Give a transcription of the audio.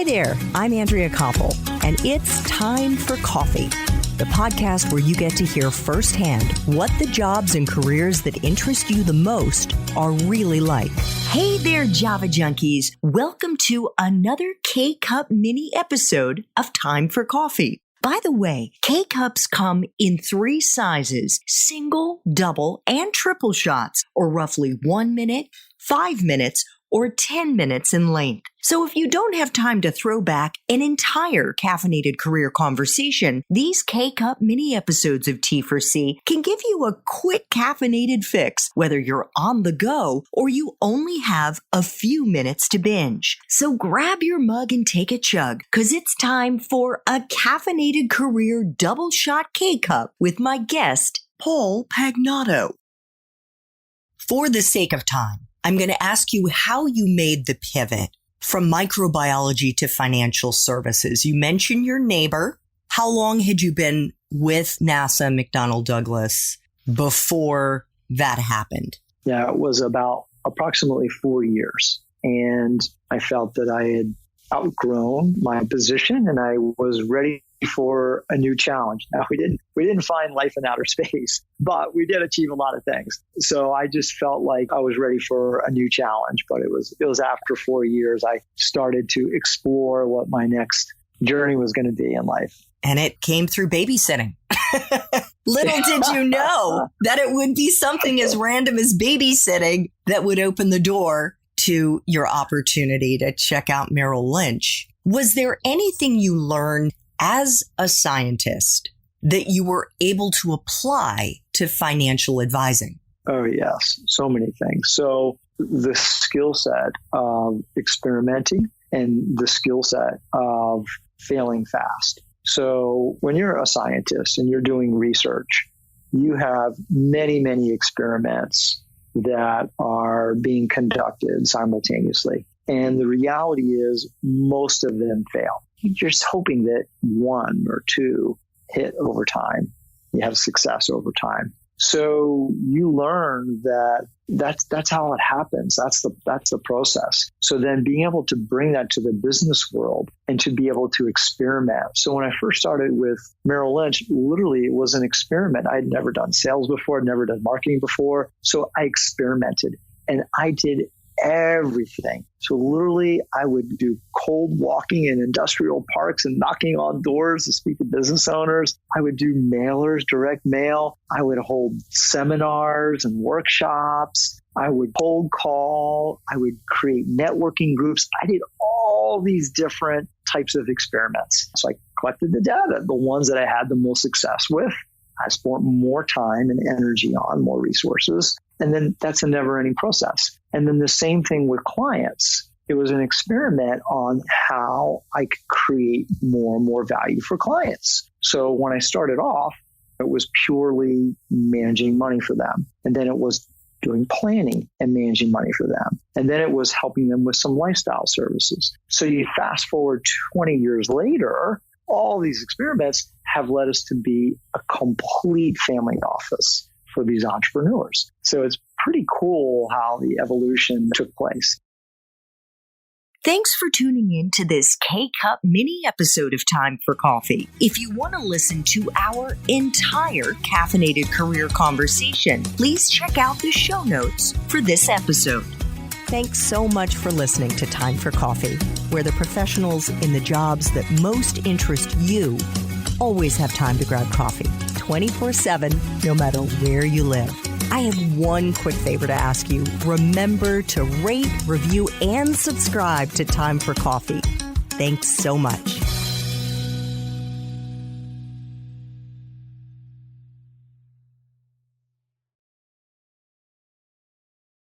Hi there, I'm Andrea Koppel, and it's Time for Coffee, the podcast where you get to hear firsthand what the jobs and careers that interest you the most are really like. Hey there, Java junkies. Welcome to another K-Cup mini episode of Time for Coffee. By the way, K-Cups come in 3 sizes, single, double, and triple shots, or roughly 1 minute, 5 minutes, or 10 minutes in length. So if you don't have time to throw back an entire caffeinated career conversation, these K-Cup mini episodes of T4C can give you a quick caffeinated fix, whether you're on the go or you only have a few minutes to binge. So grab your mug and take a chug, because it's time for a caffeinated career double shot K-Cup with my guest, Paul Pagnato. For the sake of time, I'm going to ask you how you made the pivot from microbiology to financial services. You mentioned your neighbor. How long had you been with NASA McDonnell Douglas before that happened? Yeah, it was about approximately 4 years. And I felt that I had outgrown my position and I was ready for a new challenge. Now, we didn't find life in outer space, but we did achieve a lot of things. So I just felt like I was ready for a new challenge. But it was after 4 years I started to explore what my next journey was going to be in life. And it came through babysitting. Little did you know that it would be something as random as babysitting that would open the door to your opportunity to check out Merrill Lynch. Was there anything you learned as a scientist that you were able to apply to financial advising? Oh, yes. So many things. So the skill set of experimenting and the skill set of failing fast. So when you're a scientist and you're doing research, you have many, many experiments that are being conducted simultaneously. And the reality is most of them fail. You're just hoping that 1 or 2 hit over time. You have success over time. So you learn that that's how it happens. That's the process. So then being able to bring that to the business world and to be able to experiment. So when I first started with Merrill Lynch, literally it was an experiment. I'd never done sales before, never done marketing before. So I experimented and I did everything. So literally I would do cold walking in industrial parks and knocking on doors to speak to business owners. I would do mailers, direct mail. I would hold seminars and workshops. I would cold call. I would create networking groups. I did all these different types of experiments. So I collected the data, the ones that I had the most success with. I spent more time and energy on, more resources. And then that's a never-ending process. And then the same thing with clients. It was an experiment on how I could create more and more value for clients. So when I started off, it was purely managing money for them. And then it was doing planning and managing money for them. And then it was helping them with some lifestyle services. So you fast forward 20 years later, all these experiments have led us to be a complete family office for these entrepreneurs. So it's pretty cool how the evolution took place. Thanks for tuning in to this K-Cup mini episode of Time for Coffee. If you want to listen to our entire caffeinated career conversation, please check out the show notes for this episode. Thanks so much for listening to Time for Coffee, where the professionals in the jobs that most interest you always have time to grab coffee, 24/7, no matter where you live. I have one quick favor to ask you. Remember to rate, review, and subscribe to Time for Coffee. Thanks so much.